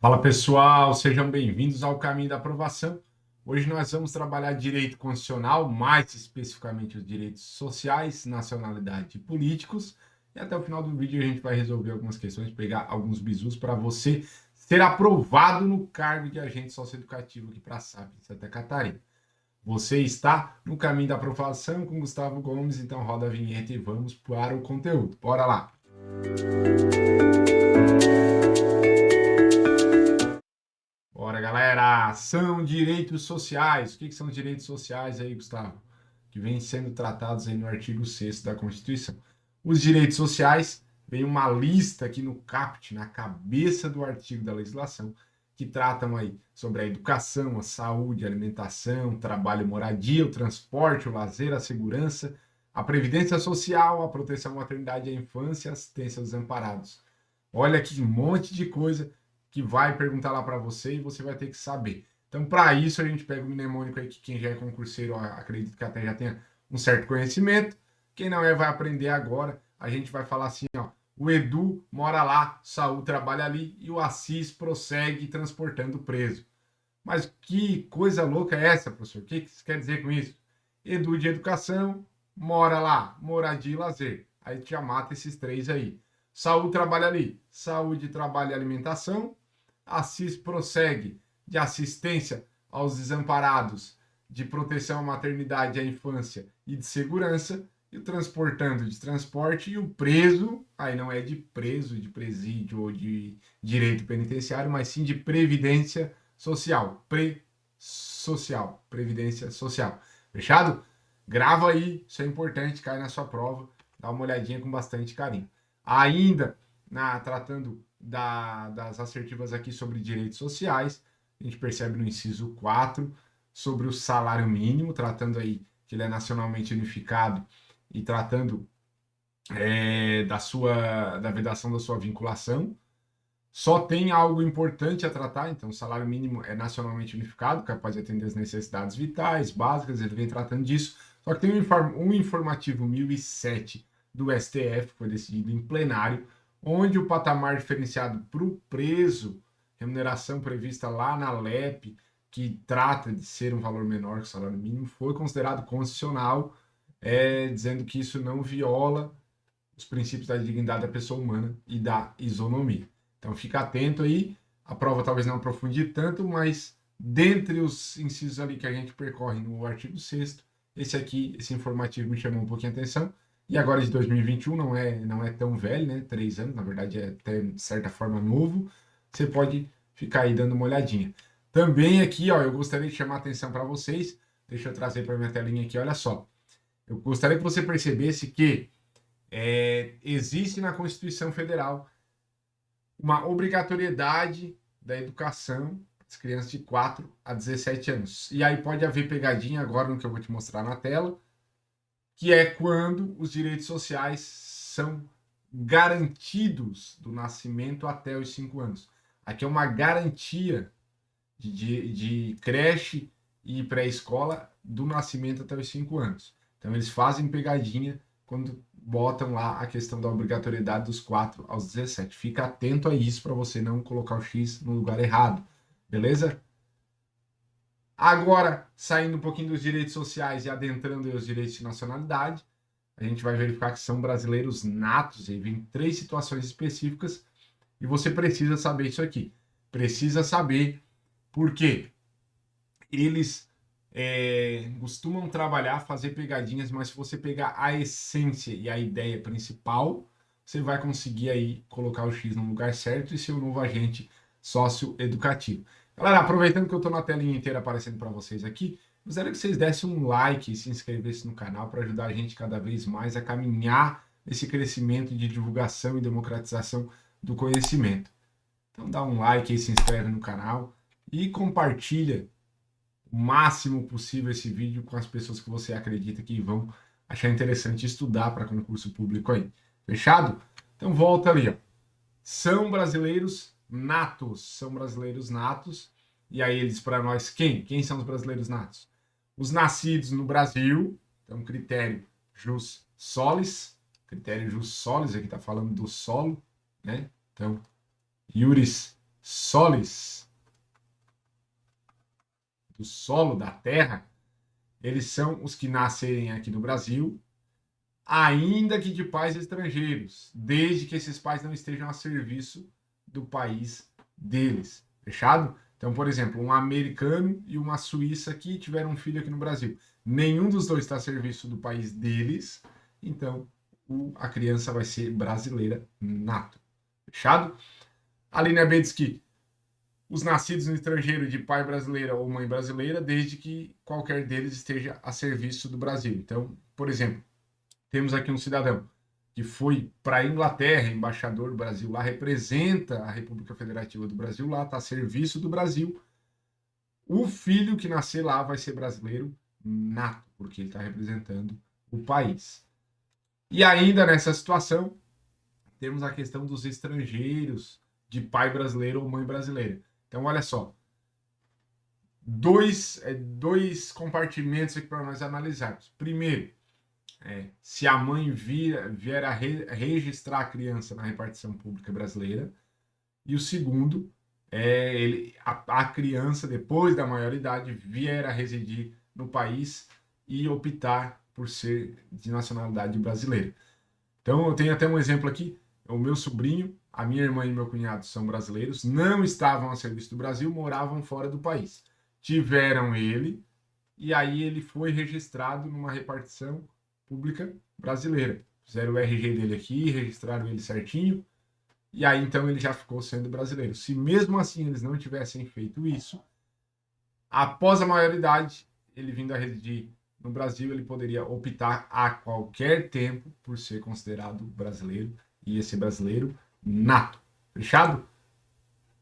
Fala pessoal, sejam bem-vindos ao Caminho da Aprovação. Hoje nós vamos trabalhar direito constitucional, mais especificamente os direitos sociais, nacionalidade e políticos. E até o final do vídeo a gente vai resolver algumas questões, pegar alguns bizus para você ser aprovado no cargo de agente socioeducativo aqui para a SAP em Santa Catarina. Você está no Caminho da Aprovação com Gustavo Gomes, então roda a vinheta e vamos para o conteúdo. Bora lá! Bora, galera! São direitos sociais. O que são direitos sociais aí, Gustavo? Que vem sendo tratados aí no artigo 6º da Constituição. Os direitos sociais, vem uma lista aqui no caput, na cabeça do artigo da legislação, que tratam aí sobre a educação, a saúde, a alimentação, o trabalho, moradia, o transporte, o lazer, a segurança, a previdência social, a proteção à maternidade e à infância, a assistência aos desamparados. Olha que monte de coisa que vai perguntar lá para você e você vai ter que saber. Então, para isso, a gente pega o mnemônico aí, que quem já é concurseiro, acredito que até já tenha um certo conhecimento. Quem não é, vai aprender agora. A gente vai falar assim, ó, o Edu mora lá, Saul trabalha ali e o Assis prossegue transportando o preso. Mas que coisa louca é essa, professor? O que você quer dizer com isso? Edu de educação, mora lá, moradia e lazer. Aí já mata esses três aí. Saúde trabalha ali, saúde, trabalho e alimentação. Assis prossegue de assistência aos desamparados, de proteção à maternidade e à infância e de segurança, e o transportando de transporte, e o preso, aí não é de preso, de presídio ou de direito penitenciário, mas sim de previdência social, social, previdência social. Fechado? Grava aí, isso é importante, cai na sua prova, dá uma olhadinha com bastante carinho. Ainda tratando das assertivas aqui sobre direitos sociais, a gente percebe no inciso 4 sobre o salário mínimo, tratando aí que ele é nacionalmente unificado e tratando da vedação da sua vinculação. Só tem algo importante a tratar, então o salário mínimo é nacionalmente unificado, capaz de atender as necessidades vitais, básicas, ele vem tratando disso. Só que tem um informativo 1007 do STF, foi decidido em plenário, onde o patamar diferenciado para o preso, remuneração prevista lá na LEP, que trata de ser um valor menor que o salário mínimo, foi considerado constitucional, dizendo que isso não viola os princípios da dignidade da pessoa humana e da isonomia. Então fica atento aí, a prova talvez não aprofunde tanto, mas dentre os incisos ali que a gente percorre no artigo 6º, esse aqui, esse informativo me chamou um pouquinho a atenção, e agora de 2021, não é tão velho, né? 3 anos, na verdade é até de certa forma novo, você pode ficar aí dando uma olhadinha. Também aqui, ó, eu gostaria de chamar a atenção para vocês, deixa eu trazer para minha telinha aqui, olha só. Eu gostaria que você percebesse que existe na Constituição Federal uma obrigatoriedade da educação das crianças de 4 a 17 anos. E aí pode haver pegadinha agora no que eu vou te mostrar na tela, que é quando os direitos sociais são garantidos do nascimento até os 5 anos. Aqui é uma garantia de creche e pré-escola do nascimento até os 5 anos. Então eles fazem pegadinha quando botam lá a questão da obrigatoriedade dos 4 aos 17. Fica atento a isso para você não colocar o X no lugar errado, beleza? Agora, saindo um pouquinho dos direitos sociais e adentrando os direitos de nacionalidade, a gente vai verificar que são brasileiros natos, e vem 3 situações específicas, e você precisa saber isso aqui. Precisa saber por quê? Eles costumam trabalhar, fazer pegadinhas, mas se você pegar a essência e a ideia principal, você vai conseguir aí colocar o X no lugar certo e ser o novo agente socioeducativo. Galera, aproveitando que eu estou na telinha inteira aparecendo para vocês aqui, gostaria que vocês dessem um like e se inscrevessem no canal para ajudar a gente cada vez mais a caminhar nesse crescimento de divulgação e democratização do conhecimento. Então dá um like aí, se inscreve no canal e compartilha o máximo possível esse vídeo com as pessoas que você acredita que vão achar interessante estudar para concurso público aí. Fechado? Então volta ali, ó. São brasileiros natos, são brasileiros natos. E aí eles para nós quem? Quem são os brasileiros natos? Os nascidos no Brasil, então critério jus solis, aqui está falando do solo, né? Então, iuris solis, do solo, da terra, eles são os que nascerem aqui no Brasil, ainda que de pais estrangeiros, desde que esses pais não estejam a serviço do país deles. Fechado? Então, por exemplo, um americano e uma suíça que tiveram um filho aqui no Brasil. Nenhum dos dois está a serviço do país deles, então a criança vai ser brasileira nato. Fechado? A linha B diz que os nascidos no estrangeiro de pai brasileiro ou mãe brasileira, desde que qualquer deles esteja a serviço do Brasil. Então, por exemplo, temos aqui um cidadão que foi para a Inglaterra, embaixador do Brasil lá, representa a República Federativa do Brasil lá, está a serviço do Brasil. O filho que nascer lá vai ser brasileiro nato, porque ele está representando o país. E ainda nessa situação, temos a questão dos estrangeiros de pai brasileiro ou mãe brasileira. Então, olha só, dois compartimentos aqui para nós analisarmos. Primeiro, se a mãe vier a registrar a criança na repartição pública brasileira. E o segundo, a criança, depois da maioridade, vier a residir no país e optar por ser de nacionalidade brasileira. Então, eu tenho até um exemplo aqui. O meu sobrinho, a minha irmã e meu cunhado são brasileiros, não estavam a serviço do Brasil, moravam fora do país. Tiveram ele, e aí ele foi registrado numa repartição pública brasileira. Fizeram o RG dele aqui, registraram ele certinho, e aí então ele já ficou sendo brasileiro. Se mesmo assim eles não tivessem feito isso, após a maioridade, ele vindo a residir no Brasil, ele poderia optar a qualquer tempo por ser considerado brasileiro, e esse brasileiro nato. Fechado?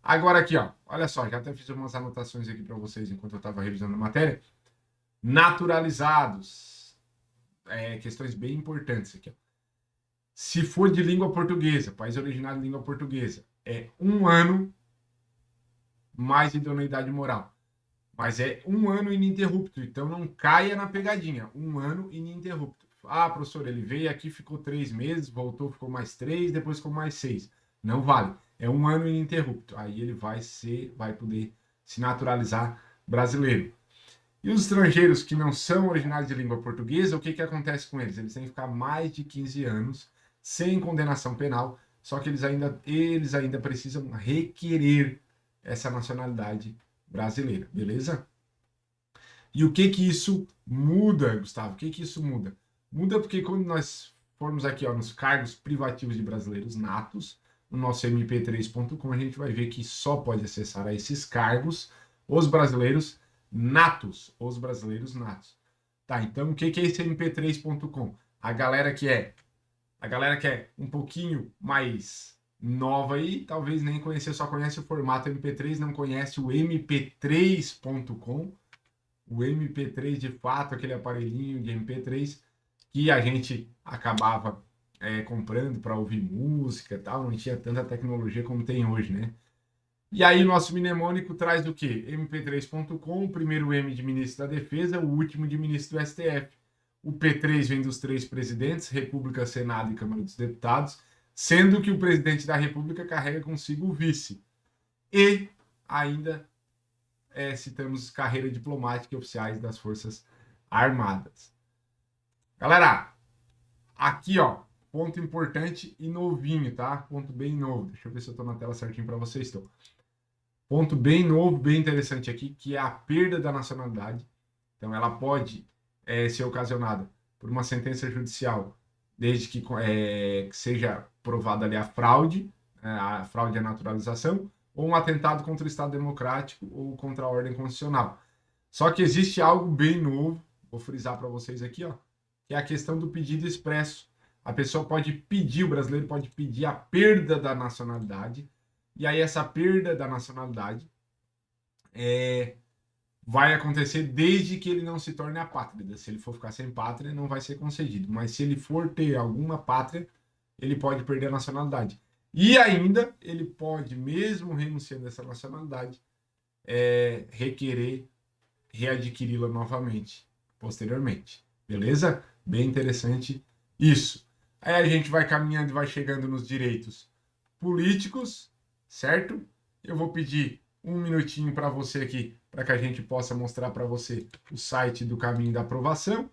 Agora aqui, ó, olha só, já até fiz umas anotações aqui para vocês enquanto eu estava revisando a matéria. Naturalizados. Questões bem importantes aqui, ó. Se for de língua portuguesa, país originário de língua portuguesa, é 1 ano mais idoneidade moral. Mas é 1 ano ininterrupto, então não caia na pegadinha. 1 ano ininterrupto. Ah, professor, ele veio aqui, ficou 3 meses, voltou, ficou mais 3, depois ficou mais 6. Não vale. É 1 ano ininterrupto. Aí ele vai poder se naturalizar brasileiro. E os estrangeiros que não são originários de língua portuguesa, o que acontece com eles? Eles têm que ficar mais de 15 anos sem condenação penal, só que eles ainda precisam requerer essa nacionalidade brasileira, beleza? E o que isso muda, Gustavo? O que isso muda? Muda porque quando nós formos aqui, ó, nos cargos privativos de brasileiros natos, no nosso mp3.com, a gente vai ver que só pode acessar a esses cargos os brasileiros natos. Tá, então o que é esse mp3.com? A galera que é um pouquinho mais nova aí, talvez nem conhecer, só conhece o formato MP3, não conhece o mp3.com. O MP3, de fato, aquele aparelhinho de MP3 que a gente acabava comprando para ouvir música e tal, não tinha tanta tecnologia como tem hoje, né? E aí o nosso mnemônico traz o quê? mp3.com, o primeiro M de ministro da Defesa, o último de ministro do STF. O P3 vem dos 3 presidentes, República, Senado e Câmara dos Deputados, sendo que o presidente da República carrega consigo o vice. E ainda citamos carreira diplomática e oficiais das Forças Armadas. Galera, aqui, ó, ponto importante e novinho, tá? Ponto bem novo. Deixa eu ver se eu tô na tela certinho para vocês. Estou. Ponto bem novo, bem interessante aqui, que é a perda da nacionalidade. Então, ela pode ser ocasionada por uma sentença judicial, desde que seja provada ali a fraude à naturalização, ou um atentado contra o Estado Democrático ou contra a ordem constitucional. Só que existe algo bem novo, vou frisar para vocês aqui, ó, que é a questão do pedido expresso. A pessoa pode pedir, o brasileiro pode pedir a perda da nacionalidade, e aí essa perda da nacionalidade vai acontecer desde que ele não se torne apátrida. Se ele for ficar sem pátria, não vai ser concedido. Mas se ele for ter alguma pátria, ele pode perder a nacionalidade. E ainda, ele pode, mesmo renunciando a essa nacionalidade, requerer readquiri-la novamente, posteriormente. Beleza? Bem interessante isso. Aí a gente vai caminhando e vai chegando nos direitos políticos, certo? Eu vou pedir um minutinho para você aqui, para que a gente possa mostrar para você o site do caminho da aprovação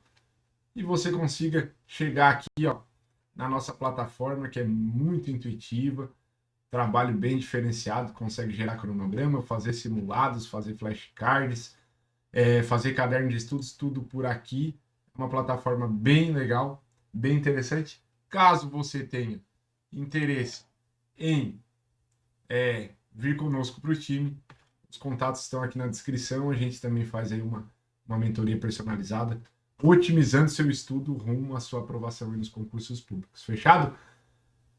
e você consiga chegar aqui, ó, na nossa plataforma, que é muito intuitiva, trabalho bem diferenciado, consegue gerar cronograma, fazer simulados, fazer flashcards, fazer caderno de estudos, tudo por aqui. Uma plataforma bem legal, bem interessante. Caso você tenha interesse em vir conosco para o time, os contatos estão aqui na descrição. A gente também faz aí uma mentoria personalizada, otimizando seu estudo rumo à sua aprovação nos concursos públicos. Fechado?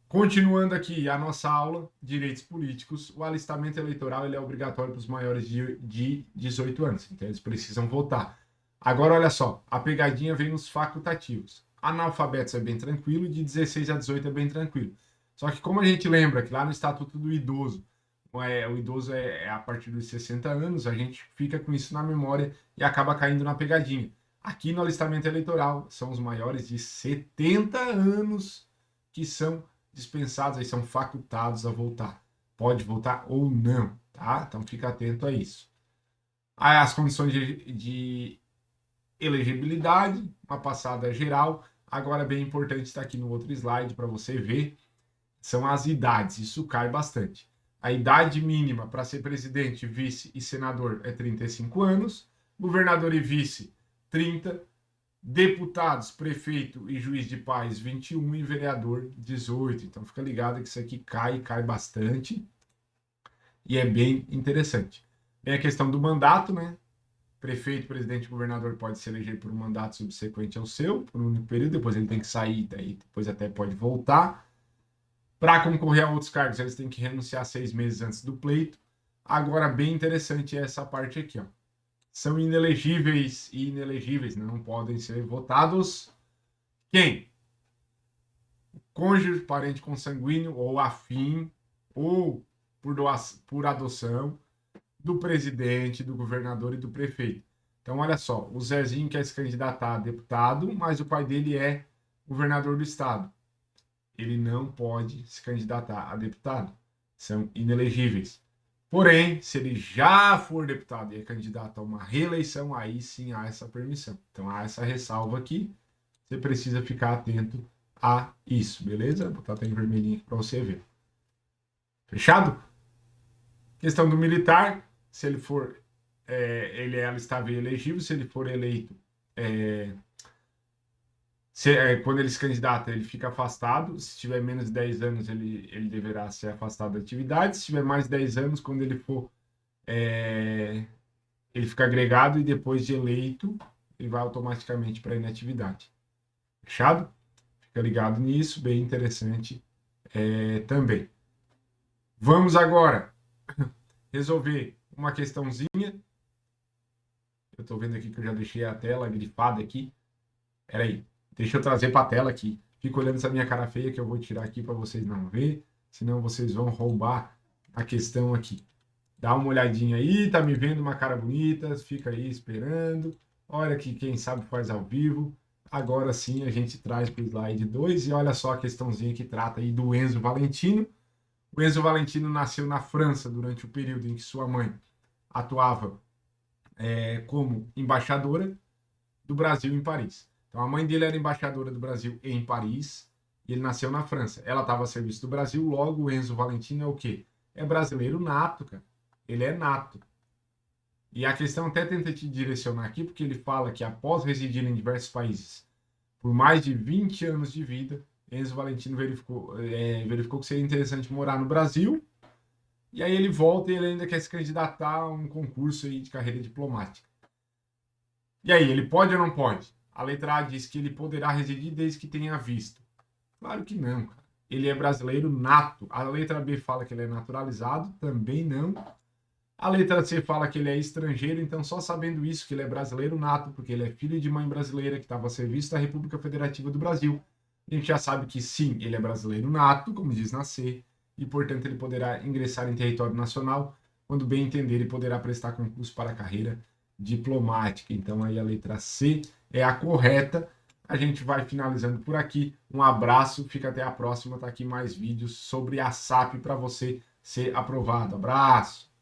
Continuando aqui a nossa aula, Direitos Políticos, o alistamento eleitoral ele é obrigatório para os maiores de 18 anos, então eles precisam votar. Agora, olha só, a pegadinha vem nos facultativos. Analfabetos é bem tranquilo, de 16 a 18 é bem tranquilo. Só que como a gente lembra que lá no Estatuto do Idoso, o idoso é a partir dos 60 anos, a gente fica com isso na memória e acaba caindo na pegadinha. Aqui no alistamento eleitoral, são os maiores de 70 anos que são dispensados, aí são facultados a voltar. Pode voltar ou não, tá? Então fica atento a isso. Aí as condições de elegibilidade, uma passada geral. Agora, bem importante, está aqui no outro slide para você ver, são as idades, isso cai bastante. A idade mínima para ser presidente, vice e senador é 35 anos, governador e vice, 30, deputados, prefeito e juiz de paz, 21 e vereador, 18. Então fica ligado que isso aqui cai bastante e é bem interessante. Tem a questão do mandato, né? Prefeito, presidente e governador pode se eleger por um mandato subsequente ao seu, por um único período, depois ele tem que sair, daí depois até pode voltar. Para concorrer a outros cargos, eles têm que renunciar 6 meses antes do pleito. Agora, bem interessante essa parte aqui, ó. São inelegíveis e inelegíveis, não podem ser votados. Quem? O cônjuge, parente consanguíneo ou afim, ou por adoção, do presidente, do governador e do prefeito. Então, olha só, o Zezinho quer se candidatar a deputado, mas o pai dele é governador do estado. Ele não pode se candidatar a deputado. São inelegíveis. Porém, se ele já for deputado e é candidato a uma reeleição, aí sim há essa permissão. Então, há essa ressalva aqui. Você precisa ficar atento a isso, beleza? Vou botar até em vermelhinho aqui para você ver. Fechado? Questão do militar. Se ele for, ele é alistável e elegível. Se ele for eleito, quando ele se candidata, ele fica afastado. Se tiver menos de 10 anos, ele deverá ser afastado da atividade. Se tiver mais de 10 anos, quando ele for, ele fica agregado e depois de eleito, ele vai automaticamente para a inatividade. Fechado? Fica ligado nisso, bem interessante também. Vamos agora resolver uma questãozinha. Eu estou vendo aqui que eu já deixei a tela grifada aqui. Peraí. Deixa eu trazer para a tela aqui. Fica olhando essa minha cara feia que eu vou tirar aqui para vocês não ver. Senão vocês vão roubar a questão aqui. Dá uma olhadinha aí. Tá me vendo uma cara bonita. Fica aí esperando. Olha que quem sabe faz ao vivo. Agora sim a gente traz para o slide 2. E olha só a questãozinha que trata aí do Enzo Valentino. O Enzo Valentino nasceu na França durante o período em que sua mãe atuava como embaixadora do Brasil em Paris. Então, a mãe dele era embaixadora do Brasil em Paris e ele nasceu na França. Ela estava a serviço do Brasil, logo o Enzo Valentino é o quê? É brasileiro nato, cara. Ele é nato. E a questão até tenta te direcionar aqui, porque ele fala que após residir em diversos países por mais de 20 anos de vida, Enzo Valentino verificou que seria interessante morar no Brasil. E aí ele volta e ele ainda quer se candidatar a um concurso aí de carreira diplomática. E aí, ele pode ou não pode? A letra A diz que ele poderá residir desde que tenha visto. Claro que não, cara. Ele é brasileiro nato. A letra B fala que ele é naturalizado, também não. A letra C fala que ele é estrangeiro, então só sabendo isso, que ele é brasileiro nato, porque ele é filho de mãe brasileira que estava a serviço da República Federativa do Brasil. A gente já sabe que sim, ele é brasileiro nato, como diz na C, e portanto ele poderá ingressar em território nacional, quando bem entender, ele poderá prestar concurso para a carreira diplomática. Então aí a letra C é a correta. A gente vai finalizando por aqui. Um abraço, fica até a próxima. Tá aqui mais vídeos sobre a SAP para você ser aprovado. Abraço!